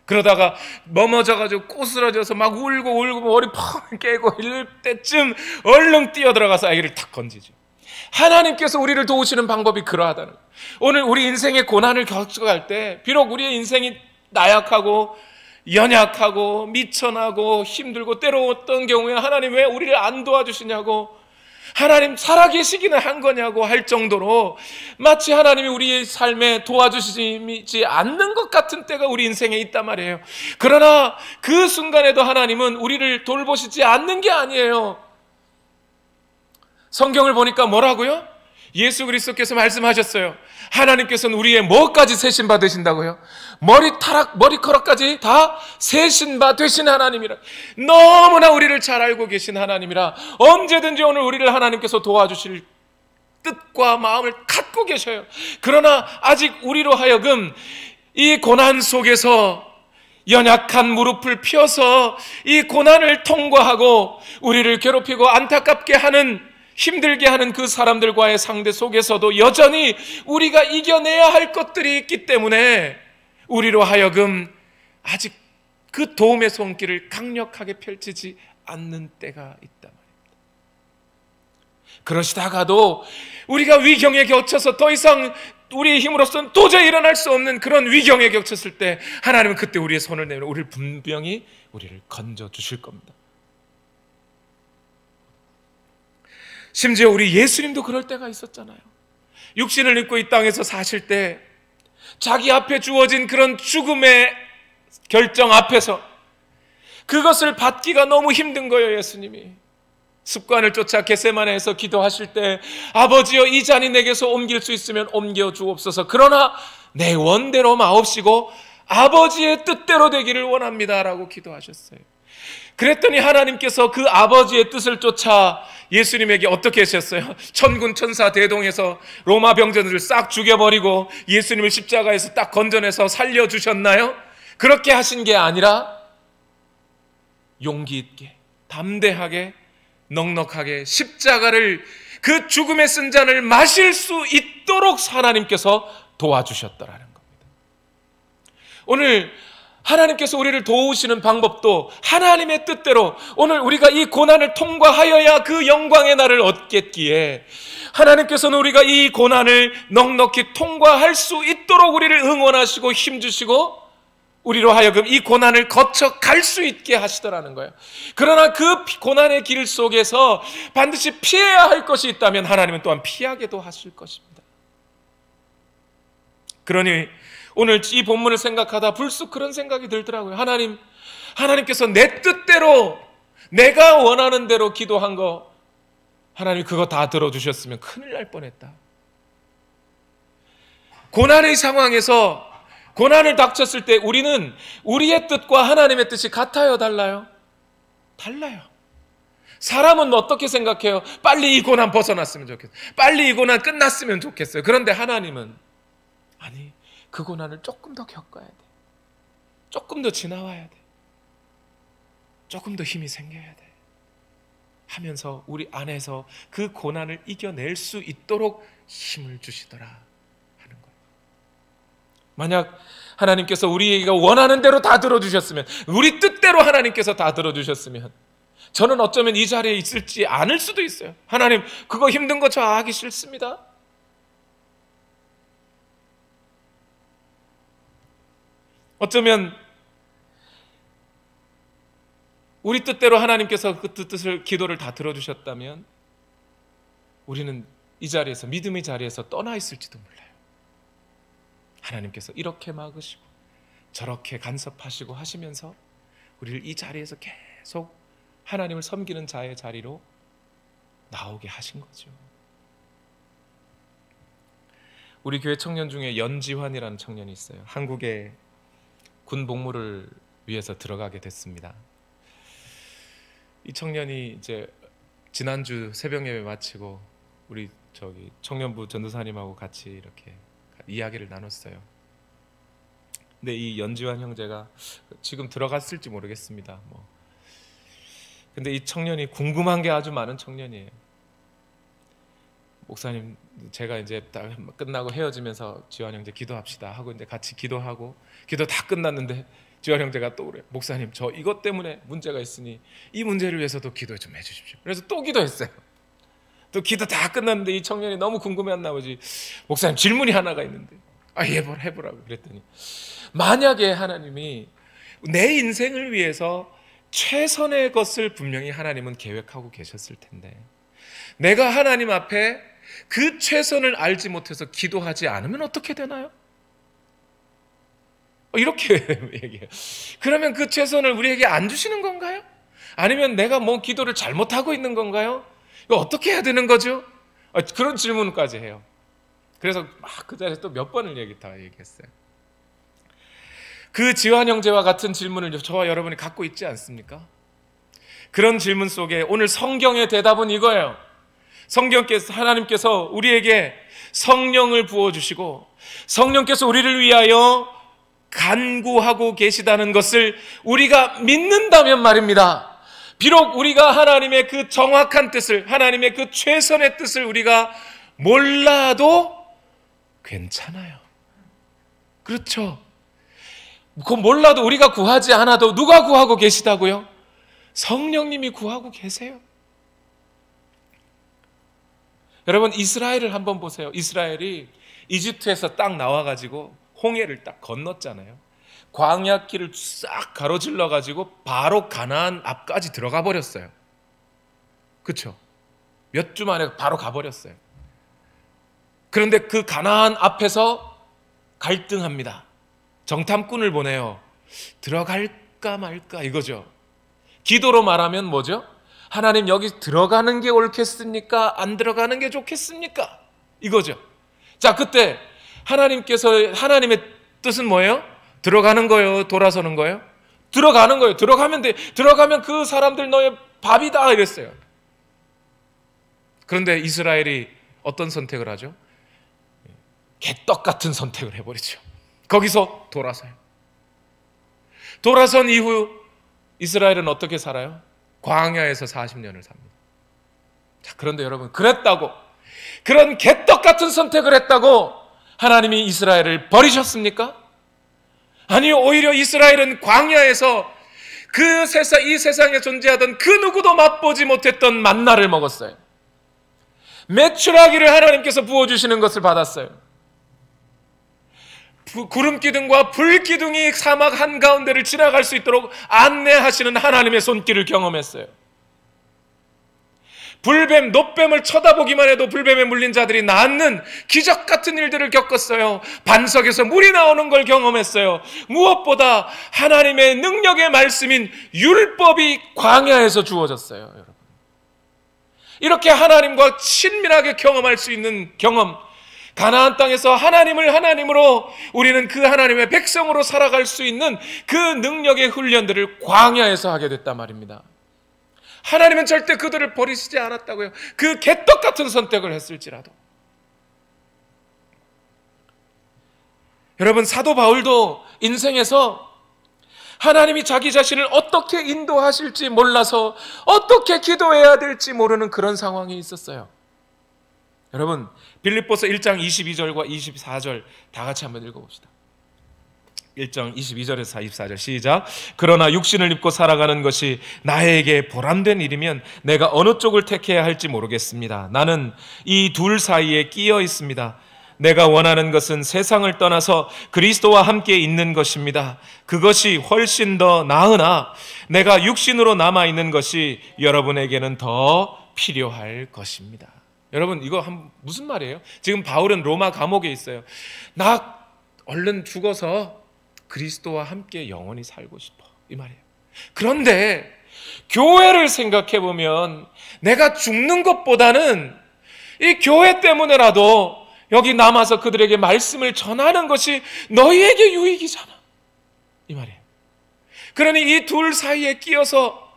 [SPEAKER 1] 그러다가 넘어져가지고 꼬스러져서 막 울고 머리 펑 깨고 이럴 때쯤 얼른 뛰어들어가서 아기를 탁 건지죠. 하나님께서 우리를 도우시는 방법이 그러하다는 거예요. 오늘 우리 인생의 고난을 겪어갈 때 비록 우리의 인생이 나약하고 연약하고 미천하고 힘들고 때로 어떤 경우에 하나님 왜 우리를 안 도와주시냐고, 하나님 살아계시기는 한 거냐고 할 정도로 마치 하나님이 우리의 삶에 도와주시지 않는 것 같은 때가 우리 인생에 있단 말이에요. 그러나 그 순간에도 하나님은 우리를 돌보시지 않는 게 아니에요. 성경을 보니까 뭐라고요? 예수 그리스도께서 말씀하셨어요. 하나님께서는 우리의 뭐까지 세신 받으신다고요? 머리카락까지 다 세신 받으신 하나님이라. 너무나 우리를 잘 알고 계신 하나님이라 언제든지 오늘 우리를 하나님께서 도와주실 뜻과 마음을 갖고 계셔요. 그러나 아직 우리로 하여금 이 고난 속에서 연약한 무릎을 펴서 이 고난을 통과하고 우리를 괴롭히고 안타깝게 하는, 힘들게 하는 그 사람들과의 상대 속에서도 여전히 우리가 이겨내야 할 것들이 있기 때문에 우리로 하여금 아직 그 도움의 손길을 강력하게 펼치지 않는 때가 있단 말입니다. 그러시다가도 우리가 위경에 겹쳐서 더 이상 우리의 힘으로서는 도저히 일어날 수 없는 그런 위경에 겹쳤을 때 하나님은 그때 우리의 손을 내밀어 우리를 분명히 우리를 건져주실 겁니다. 심지어 우리 예수님도 그럴 때가 있었잖아요. 육신을 입고 이 땅에서 사실 때 자기 앞에 주어진 그런 죽음의 결정 앞에서 그것을 받기가 너무 힘든 거예요. 예수님이 습관을 쫓아 겟세마네에서 기도하실 때 아버지여 이 잔이 내게서 옮길 수 있으면 옮겨 주옵소서. 그러나 내 원대로 마옵시고 아버지의 뜻대로 되기를 원합니다라고 기도하셨어요. 그랬더니 하나님께서 그 아버지의 뜻을 쫓아 예수님에게 어떻게 하셨어요? 천군 천사 대동해서 로마 병전들을 싹 죽여버리고 예수님을 십자가에서 딱 건져내서 살려주셨나요? 그렇게 하신 게 아니라 용기 있게 담대하게 넉넉하게 십자가를 그 죽음의 쓴 잔을 마실 수 있도록 하나님께서 도와주셨더라는 겁니다. 오늘 하나님께서 우리를 도우시는 방법도 하나님의 뜻대로 오늘 우리가 이 고난을 통과하여야 그 영광의 날을 얻겠기에 하나님께서는 우리가 이 고난을 넉넉히 통과할 수 있도록 우리를 응원하시고 힘주시고 우리로 하여금 이 고난을 거쳐 갈 수 있게 하시더라는 거예요. 그러나 그 고난의 길 속에서 반드시 피해야 할 것이 있다면 하나님은 또한 피하게도 하실 것입니다. 그러니 오늘 이 본문을 생각하다 불쑥 그런 생각이 들더라고요. 하나님께서 내 뜻대로 내가 원하는 대로 기도한 거 하나님 그거 다 들어주셨으면 큰일 날 뻔했다. 고난의 상황에서 고난을 닥쳤을 때 우리는 우리의 뜻과 하나님의 뜻이 같아요? 달라요? 달라요. 사람은 어떻게 생각해요? 빨리 이 고난 벗어났으면 좋겠어요. 빨리 이 고난 끝났으면 좋겠어요. 그런데 하나님은 아니, 그 고난을 조금 더 겪어야 돼. 조금 더 지나와야 돼. 조금 더 힘이 생겨야 돼. 하면서 우리 안에서 그 고난을 이겨낼 수 있도록 힘을 주시더라 하는 거예요. 만약 하나님께서 우리가 원하는 대로 다 들어주셨으면, 우리 뜻대로 하나님께서 다 들어주셨으면 저는 어쩌면 이 자리에 있을지 않을 수도 있어요. 하나님 그거 힘든 거 저 하기 싫습니다. 어쩌면 우리 뜻대로 하나님께서 그 뜻을 기도를 다 들어주셨다면 우리는 이 자리에서 믿음의 자리에서 떠나 있을지도 몰라요. 하나님께서 이렇게 막으시고 저렇게 간섭하시고 하시면서 우리를 이 자리에서 계속 하나님을 섬기는 자의 자리로 나오게 하신 거죠. 우리 교회 청년 중에 연지환이라는 청년이 있어요. 한국에 군 복무를 위해서 들어가게 됐습니다. 이 청년이 이제 지난주 새벽 예배 마치고 우리 청년부 전도사님하고 같이 이렇게 이야기를 나눴어요. 근데 이 연지환 형제가 지금 들어갔을지 모르겠습니다. 근데 이 청년이 궁금한 게 아주 많은 청년이에요. 목사님, 제가 이제 딱 끝나고 헤어지면서 지환 형제 기도합시다 하고 이제 같이 기도하고 기도 다 끝났는데 지환 형제가 또 그래. 목사님, 저 이것 때문에 문제가 있으니 이 문제를 위해서도 기도 좀 해주십시오. 그래서 또 기도했어요. 또 기도 다 끝났는데 이 청년이 너무 궁금해한 나머지 목사님 질문이 하나가 있는데 해보라고 그랬더니 만약에 하나님이 내 인생을 위해서 최선의 것을 분명히 하나님은 계획하고 계셨을 텐데 내가 하나님 앞에 그 최선을 알지 못해서 기도하지 않으면 어떻게 되나요? 이렇게 얘기해요. 그러면 그 최선을 우리에게 안 주시는 건가요? 아니면 내가 기도를 잘못하고 있는 건가요? 이거 어떻게 해야 되는 거죠? 그런 질문까지 해요. 그래서 막 그 자리에서 또 몇 번을 얘기했어요. 그 지환 형제와 같은 질문을 저와 여러분이 갖고 있지 않습니까? 그런 질문 속에 오늘 성경의 대답은 이거예요. 하나님께서 우리에게 성령을 부어주시고 성령께서 우리를 위하여 간구하고 계시다는 것을 우리가 믿는다면 말입니다. 비록 우리가 하나님의 그 정확한 뜻을, 하나님의 그 최선의 뜻을 우리가 몰라도 괜찮아요. 그렇죠? 그거 몰라도 우리가 구하지 않아도 누가 구하고 계시다고요? 성령님이 구하고 계세요. 여러분, 이스라엘을 한번 보세요. 이스라엘이 이집트에서 딱 나와가지고 홍해를 딱 건넜잖아요. 광야길을 싹 가로질러가지고 바로 가나안 앞까지 들어가 버렸어요. 그렇죠? 몇 주 만에 바로 가버렸어요. 그런데 그 가나안 앞에서 갈등합니다. 정탐꾼을 보내요. 들어갈까 말까 이거죠. 기도로 말하면 뭐죠? 하나님, 여기 들어가는 게 옳겠습니까? 안 들어가는 게 좋겠습니까? 이거죠. 자, 그때 하나님의 뜻은 뭐예요? 들어가는 거예요? 돌아서는 거예요? 들어가는 거예요. 들어가면 돼. 들어가면 그 사람들 너의 밥이다 이랬어요. 그런데 이스라엘이 어떤 선택을 하죠? 개떡 같은 선택을 해버리죠. 거기서 돌아서요. 돌아선 이후 이스라엘은 어떻게 살아요? 광야에서 40년을 삽니다. 자, 그런데 여러분, 그랬다고, 그런 개떡 같은 선택을 했다고 하나님이 이스라엘을 버리셨습니까? 아니요, 오히려 이스라엘은 광야에서 이 세상에 존재하던 그 누구도 맛보지 못했던 만나를 먹었어요. 메추라기를 하나님께서 부어주시는 것을 받았어요. 구름기둥과 불기둥이 사막 한가운데를 지나갈 수 있도록 안내하시는 하나님의 손길을 경험했어요. 불뱀, 놋뱀을 쳐다보기만 해도 불뱀에 물린 자들이 낫는 기적 같은 일들을 겪었어요. 반석에서 물이 나오는 걸 경험했어요. 무엇보다 하나님의 능력의 말씀인 율법이 광야에서 주어졌어요. 여러분, 이렇게 하나님과 친밀하게 경험할 수 있는 경험, 가나안 땅에서 하나님을 하나님으로, 우리는 그 하나님의 백성으로 살아갈 수 있는 그 능력의 훈련들을 광야에서 하게 됐단 말입니다. 하나님은 절대 그들을 버리시지 않았다고요. 그 개떡 같은 선택을 했을지라도. 여러분, 사도 바울도 인생에서 하나님이 자기 자신을 어떻게 인도하실지 몰라서 어떻게 기도해야 될지 모르는 그런 상황이 있었어요. 여러분, 빌립보서 1장 22절과 24절 다 같이 한번 읽어봅시다. 1장 22절에서 24절 시작. 그러나 육신을 입고 살아가는 것이 나에게 보람된 일이면 내가 어느 쪽을 택해야 할지 모르겠습니다. 나는 이 둘 사이에 끼어 있습니다. 내가 원하는 것은 세상을 떠나서 그리스도와 함께 있는 것입니다. 그것이 훨씬 더 나으나 내가 육신으로 남아있는 것이 여러분에게는 더 필요할 것입니다. 여러분, 이거 무슨 말이에요? 지금 바울은 로마 감옥에 있어요. 나 얼른 죽어서 그리스도와 함께 영원히 살고 싶어, 이 말이에요. 그런데 교회를 생각해 보면 내가 죽는 것보다는 이 교회 때문에라도 여기 남아서 그들에게 말씀을 전하는 것이 너희에게 유익이잖아, 이 말이에요. 그러니 이 둘 사이에 끼어서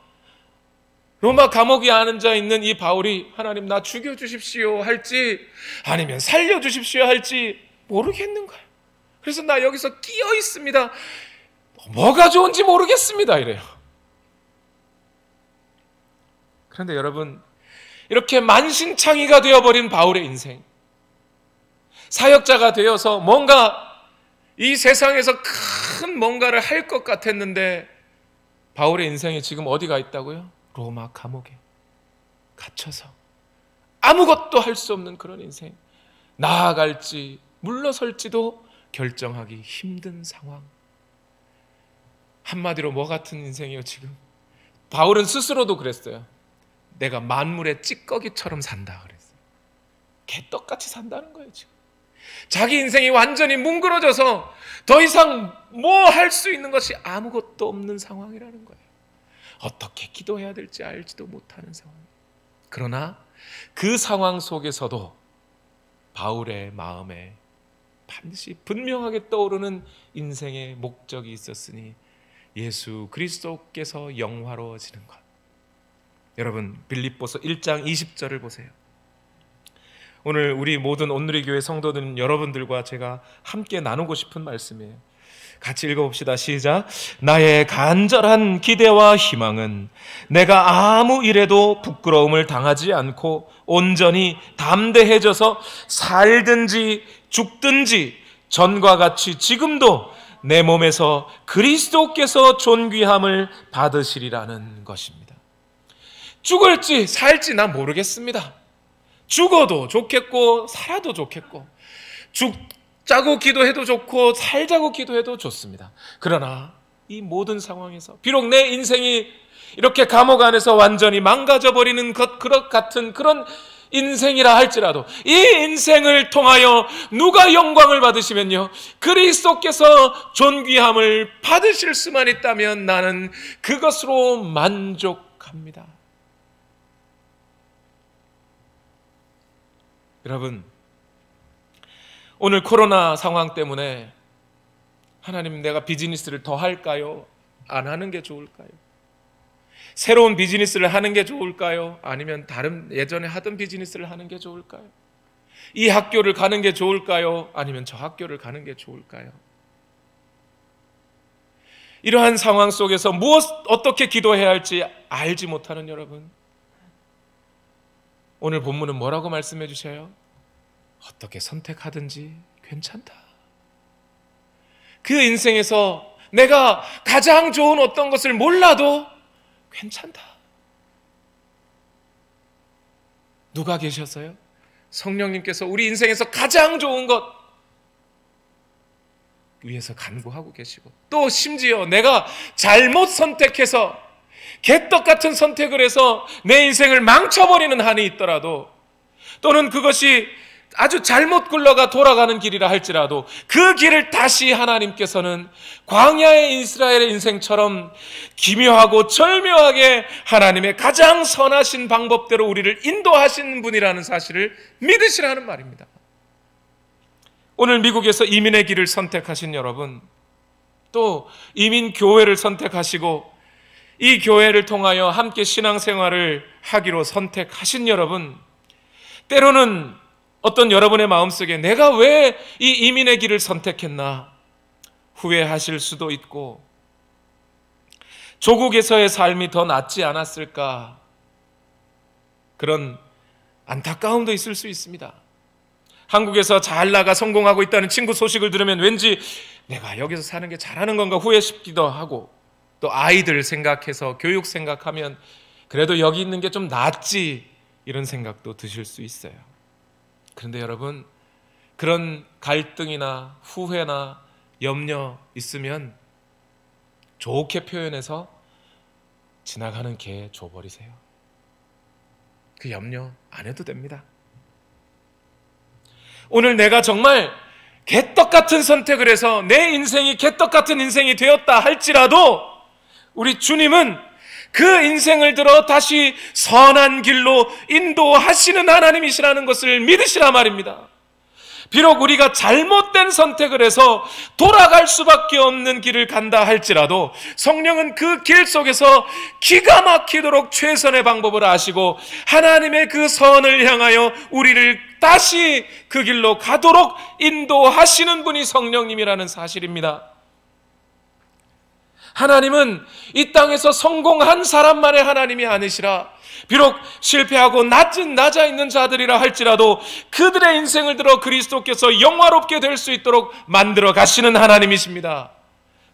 [SPEAKER 1] 로마 감옥에 앉아 있는 이 바울이 하나님, 나 죽여주십시오 할지 아니면 살려주십시오 할지 모르겠는 거예요. 그래서 나 여기서 끼어 있습니다. 뭐가 좋은지 모르겠습니다, 이래요. 그런데 여러분, 이렇게 만신창이가 되어버린 바울의 인생, 사역자가 되어서 뭔가 이 세상에서 큰 뭔가를 할 것 같았는데 바울의 인생이 지금 어디가 있다고요? 로마 감옥에 갇혀서 아무것도 할 수 없는 그런 인생, 나아갈지 물러설지도 결정하기 힘든 상황. 한마디로 뭐 같은 인생이에요 지금? 바울은 스스로도 그랬어요. 내가 만물의 찌꺼기처럼 산다 그랬어요. 개떡같이 산다는 거예요 지금. 자기 인생이 완전히 뭉그러져서 더 이상 뭐 할 수 있는 것이 아무것도 없는 상황이라는 거예요. 어떻게 기도해야 될지 알지도 못하는 상황. 그러나 그 상황 속에서도 바울의 마음에 반드시 분명하게 떠오르는 인생의 목적이 있었으니 예수 그리스도께서 영화로워지는 것. 여러분, 빌립보서 1장 20절을 보세요. 오늘 우리 모든 온누리 교회 성도들 여러분들과 제가 함께 나누고 싶은 말씀이에요. 같이 읽어봅시다. 시작. 나의 간절한 기대와 희망은 내가 아무 일에도 부끄러움을 당하지 않고 온전히 담대해져서 살든지 죽든지 전과 같이 지금도 내 몸에서 그리스도께서 존귀함을 받으시리라는 것입니다. 죽을지 살지 난 모르겠습니다. 죽어도 좋겠고 살아도 좋겠고, 죽자고 기도해도 좋고 살자고 기도해도 좋습니다. 그러나 이 모든 상황에서 비록 내 인생이 이렇게 감옥 안에서 완전히 망가져 버리는 것 같은 그런 인생이라 할지라도 이 인생을 통하여 누가 영광을 받으시면요, 그리스도께서 존귀함을 받으실 수만 있다면 나는 그것으로 만족합니다. 여러분, 오늘 코로나 상황 때문에 하나님, 내가 비즈니스를 더 할까요? 안 하는 게 좋을까요? 새로운 비즈니스를 하는 게 좋을까요? 아니면 다른 예전에 하던 비즈니스를 하는 게 좋을까요? 이 학교를 가는 게 좋을까요? 아니면 저 학교를 가는 게 좋을까요? 이러한 상황 속에서 어떻게 기도해야 할지 알지 못하는 여러분, 오늘 본문은 뭐라고 말씀해 주셔요? 어떻게 선택하든지 괜찮다. 그 인생에서 내가 가장 좋은 어떤 것을 몰라도 괜찮다. 누가 계셨어요? 성령님께서 우리 인생에서 가장 좋은 것 위해서 간구하고 계시고, 또 심지어 내가 잘못 선택해서 개떡 같은 선택을 해서 내 인생을 망쳐버리는 한이 있더라도, 또는 그것이 아주 잘못 굴러가 돌아가는 길이라 할지라도 그 길을 다시 하나님께서는 광야의 이스라엘의 인생처럼 기묘하고 절묘하게 하나님의 가장 선하신 방법대로 우리를 인도하시는 분이라는 사실을 믿으시라는 말입니다. 오늘 미국에서 이민의 길을 선택하신 여러분, 또 이민교회를 선택하시고 이 교회를 통하여 함께 신앙생활을 하기로 선택하신 여러분, 때로는 어떤 여러분의 마음속에 내가 왜 이 이민의 길을 선택했나 후회하실 수도 있고, 조국에서의 삶이 더 낫지 않았을까 그런 안타까움도 있을 수 있습니다. 한국에서 잘 나가 성공하고 있다는 친구 소식을 들으면 왠지 내가 여기서 사는 게 잘하는 건가 후회싶기도 하고, 또 아이들 생각해서 교육 생각하면 그래도 여기 있는 게 좀 낫지 이런 생각도 드실 수 있어요. 그런데 여러분, 그런 갈등이나 후회나 염려 있으면 좋게 표현해서 지나가는 개 줘버리세요. 그 염려 안 해도 됩니다. 오늘 내가 정말 개떡 같은 선택을 해서 내 인생이 개떡 같은 인생이 되었다 할지라도 우리 주님은 그 인생을 들어 다시 선한 길로 인도하시는 하나님이시라는 것을 믿으시라 말입니다. 비록 우리가 잘못된 선택을 해서 돌아갈 수밖에 없는 길을 간다 할지라도 성령은 그 길 속에서 기가 막히도록 최선의 방법을 아시고 하나님의 그 선을 향하여 우리를 다시 그 길로 가도록 인도하시는 분이 성령님이라는 사실입니다. 하나님은 이 땅에서 성공한 사람만의 하나님이 아니시라, 비록 실패하고 낮아 있는 자들이라 할지라도 그들의 인생을 들어 그리스도께서 영화롭게 될 수 있도록 만들어 가시는 하나님이십니다.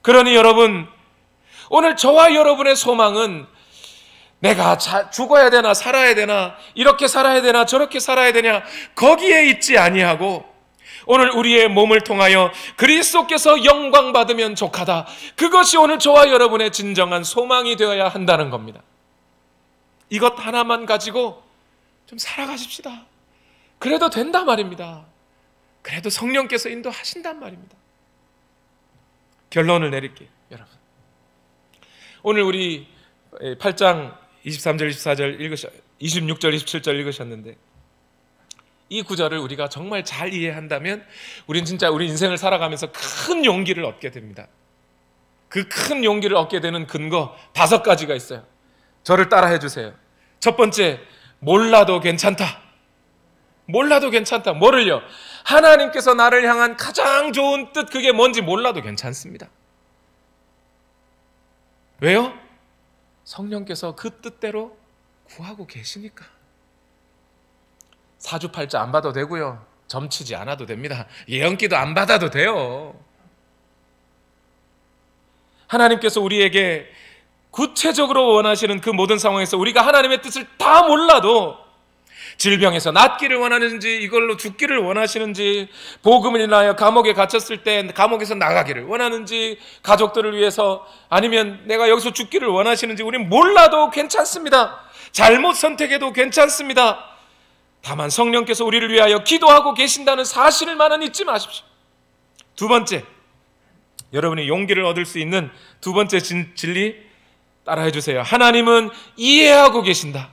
[SPEAKER 1] 그러니 여러분, 오늘 저와 여러분의 소망은 내가 죽어야 되나 살아야 되나, 이렇게 살아야 되나 저렇게 살아야 되냐, 거기에 있지 아니하고 오늘 우리의 몸을 통하여 그리스도께서 영광 받으면 족하다, 그것이 오늘 저와 여러분의 진정한 소망이 되어야 한다는 겁니다. 이것 하나만 가지고 좀 살아가십시다. 그래도 된단 말입니다. 그래도 성령께서 인도하신단 말입니다. 결론을 내릴게요, 여러분. 오늘 우리 8장 23절 24절 26절 27절 읽으셨는데, 이 구절을 우리가 정말 잘 이해한다면 우린 진짜 우리 인생을 살아가면서 큰 용기를 얻게 됩니다. 그 큰 용기를 얻게 되는 근거 5가지가 있어요. 저를 따라해 주세요. 첫 번째, 몰라도 괜찮다. 몰라도 괜찮다. 뭐를요? 하나님께서 나를 향한 가장 좋은 뜻, 그게 뭔지 몰라도 괜찮습니다. 왜요? 성령께서 그 뜻대로 구하고 계시니까. 사주팔자 안 봐도 되고요, 점치지 않아도 됩니다. 예언기도 안 받아도 돼요. 하나님께서 우리에게 구체적으로 원하시는 그 모든 상황에서 우리가 하나님의 뜻을 다 몰라도, 질병에서 낫기를 원하는지, 이걸로 죽기를 원하시는지, 복음을 인하여 감옥에 갇혔을 때 감옥에서 나가기를 원하는지, 가족들을 위해서, 아니면 내가 여기서 죽기를 원하시는지 우리는 몰라도 괜찮습니다. 잘못 선택해도 괜찮습니다. 다만 성령께서 우리를 위하여 기도하고 계신다는 사실만은 잊지 마십시오. 두 번째, 여러분이 용기를 얻을 수 있는 두 번째 진리 따라해 주세요. 하나님은 이해하고 계신다.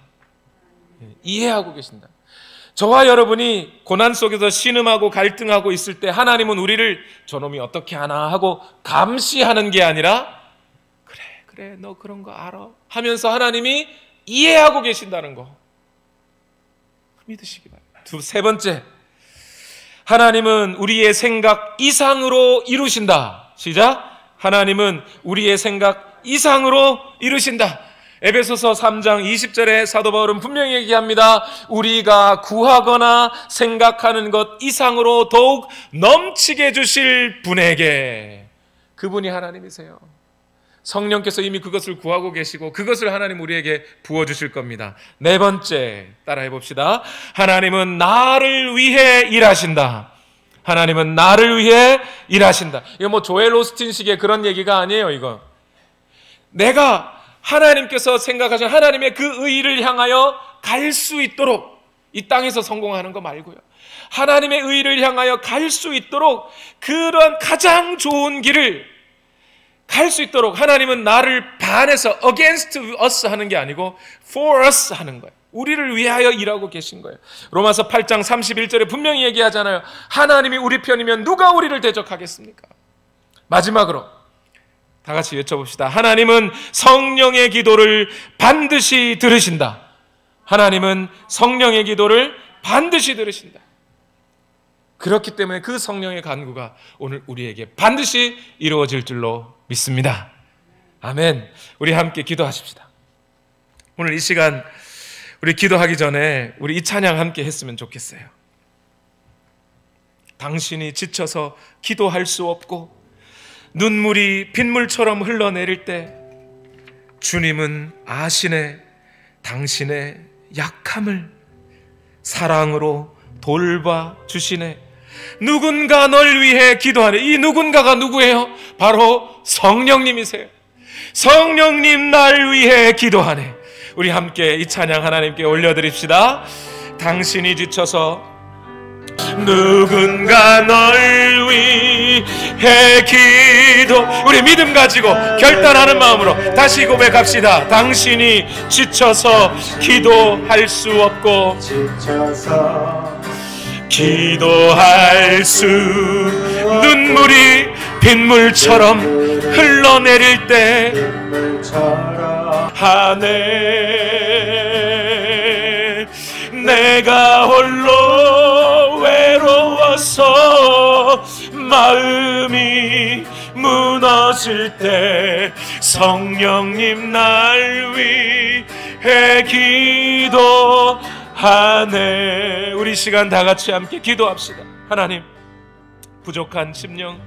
[SPEAKER 1] 이해하고 계신다. 저와 여러분이 고난 속에서 신음하고 갈등하고 있을 때 하나님은 우리를 저놈이 어떻게 하나 하고 감시하는 게 아니라 그래 너 그런 거 알아 하면서 하나님이 이해하고 계신다는 거 믿으시기 바랍니다. 세 번째, 하나님은 우리의 생각 이상으로 이루신다. 시작. 하나님은 우리의 생각 이상으로 이루신다. 에베소서 3장 20절에 사도 바울은 분명히 얘기합니다. 우리가 구하거나 생각하는 것 이상으로 더욱 넘치게 주실 분에게, 그분이 하나님이세요. 성령께서 이미 그것을 구하고 계시고 그것을 하나님 우리에게 부어주실 겁니다. 네 번째, 따라해 봅시다. 하나님은 나를 위해 일하신다. 하나님은 나를 위해 일하신다. 이거 뭐 조엘 오스틴식의 그런 얘기가 아니에요. 이거 내가 하나님께서 생각하신 하나님의 그 의를 향하여 갈 수 있도록, 이 땅에서 성공하는 거 말고요, 하나님의 의를 향하여 갈 수 있도록 그런 가장 좋은 길을 갈 수 있도록 하나님은 나를 반해서 against us 하는 게 아니고 for us 하는 거예요. 우리를 위하여 일하고 계신 거예요. 로마서 8장 31절에 분명히 얘기하잖아요. 하나님이 우리 편이면 누가 우리를 대적하겠습니까? 마지막으로 다 같이 외쳐봅시다. 하나님은 성령의 기도를 반드시 들으신다. 하나님은 성령의 기도를 반드시 들으신다. 그렇기 때문에 그 성령의 간구가 오늘 우리에게 반드시 이루어질 줄로 믿습니다. 아멘. 우리 함께 기도하십시다. 오늘 이 시간 우리 기도하기 전에 우리 이 찬양 함께 했으면 좋겠어요. 당신이 지쳐서 기도할 수 없고 눈물이 빗물처럼 흘러내릴 때 주님은 아시네. 당신의 약함을 사랑으로 돌봐주시네. 누군가 널 위해 기도하네. 이 누군가가 누구예요? 바로 성령님이세요. 성령님 날 위해 기도하네. 우리 함께 이 찬양 하나님께 올려드립시다. 당신이 지쳐서 누군가 널 위해 기도. 우리 믿음 가지고 결단하는 마음으로 다시 고백합시다. 당신이 지쳐서 기도할 수 없고 기도할 수, 눈물이 빗물처럼 흘러내릴 때 하네. 내가 홀로 외로워서 마음이 무너질 때 성령님 날 위해 기도하네. 우리 시간 다 같이 함께 기도합시다. 하나님, 부족한 심령,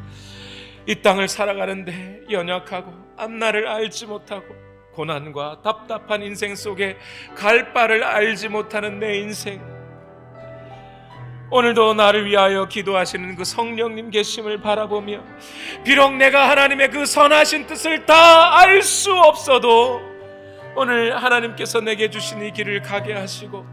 [SPEAKER 1] 이 땅을 살아가는데 연약하고 앞날을 알지 못하고 고난과 답답한 인생 속에 갈 바를 알지 못하는 내 인생, 오늘도 나를 위하여 기도하시는 그 성령님 계심을 바라보며 비록 내가 하나님의 그 선하신 뜻을 다 알 수 없어도 오늘 하나님께서 내게 주신 이 길을 가게 하시고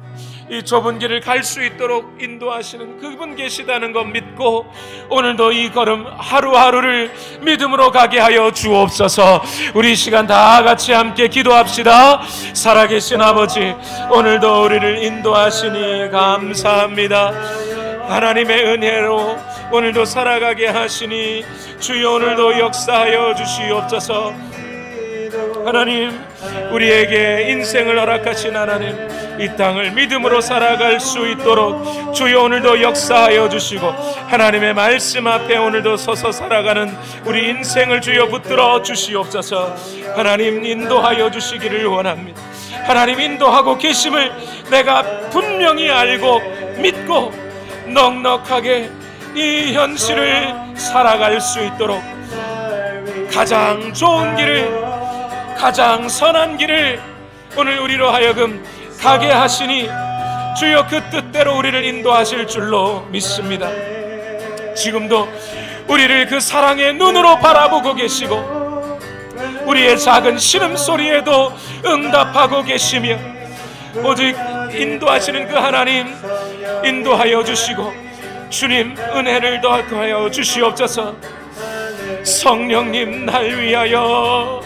[SPEAKER 1] 이 좁은 길을 갈 수 있도록 인도하시는 그분 계시다는 것 믿고 오늘도 이 걸음 하루하루를 믿음으로 가게 하여 주옵소서. 우리 시간 다 같이 함께 기도합시다. 살아계신 아버지, 오늘도 우리를 인도하시니 감사합니다. 하나님의 은혜로 오늘도 살아가게 하시니 주여 오늘도 역사하여 주시옵소서. 하나님, 우리에게 인생을 허락하신 하나님, 이 땅을 믿음으로 살아갈 수 있도록 주여 오늘도 역사하여 주시고 하나님의 말씀 앞에 오늘도 서서 살아가는 우리 인생을 주여 붙들어 주시옵소서. 하나님, 인도하여 주시기를 원합니다. 하나님, 인도하고 계심을 내가 분명히 알고 믿고 넉넉하게 이 현실을 살아갈 수 있도록 가장 좋은 길을, 가장 선한 길을 오늘 우리로 하여금 가게 하시니 주여 그 뜻대로 우리를 인도하실 줄로 믿습니다. 지금도 우리를 그 사랑의 눈으로 바라보고 계시고 우리의 작은 신음소리에도 응답하고 계시며 오직 인도하시는 그 하나님 인도하여 주시고, 주님 은혜를 더하여 주시옵소서. 성령님 날 위하여,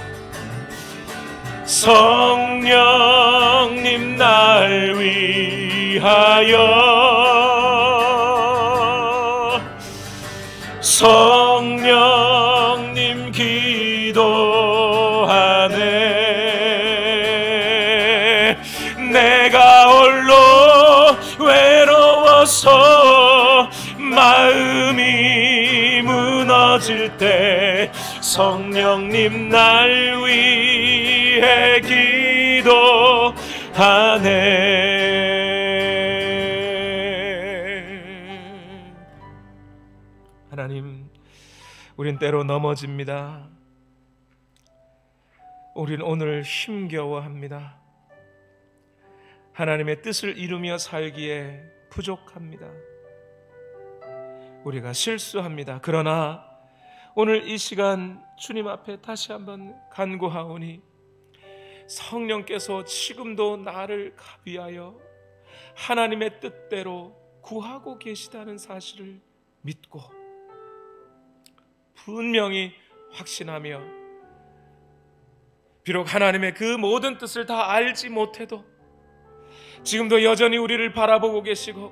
[SPEAKER 1] 성령님 날 위하여, 성령님 기도하네. 내가 홀로 외로워서 마음이 무너질 때 성령님 날 위해 기도하네. 하나님, 우린 때로 넘어집니다. 우린 오늘 힘겨워합니다. 하나님의 뜻을 이루며 살기에 부족합니다. 우리가 실수합니다. 그러나 오늘 이 시간 주님 앞에 다시 한번 간구하오니, 성령께서 지금도 나를 위하여 하나님의 뜻대로 구하고 계시다는 사실을 믿고 분명히 확신하며, 비록 하나님의 그 모든 뜻을 다 알지 못해도 지금도 여전히 우리를 바라보고 계시고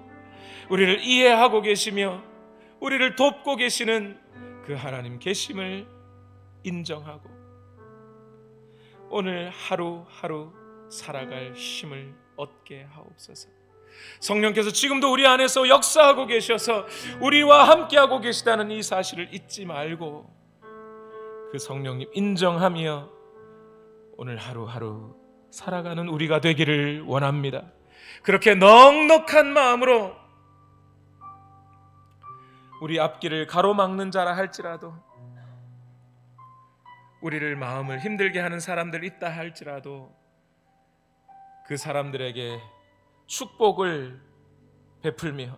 [SPEAKER 1] 우리를 이해하고 계시며 우리를 돕고 계시는 그 하나님 계심을 인정하고 오늘 하루하루 살아갈 힘을 얻게 하옵소서. 성령께서 지금도 우리 안에서 역사하고 계셔서 우리와 함께하고 계시다는 이 사실을 잊지 말고 그 성령님 인정하며 오늘 하루하루 살아가는 우리가 되기를 원합니다. 그렇게 넉넉한 마음으로 우리 앞길을 가로막는 자라 할지라도, 우리를 마음을 힘들게 하는 사람들 있다 할지라도 그 사람들에게 축복을 베풀며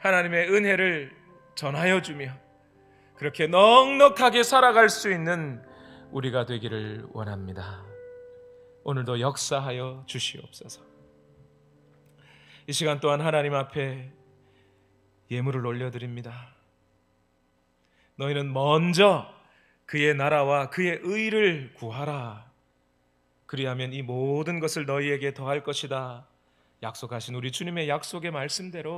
[SPEAKER 1] 하나님의 은혜를 전하여 주며 그렇게 넉넉하게 살아갈 수 있는 우리가 되기를 원합니다. 오늘도 역사하여 주시옵소서. 이 시간 또한 하나님 앞에 예물을 올려드립니다. 너희는 먼저 그의 나라와 그의 의를 구하라. 그리하면 이 모든 것을 너희에게 더할 것이다. 약속하신 우리 주님의 약속의 말씀대로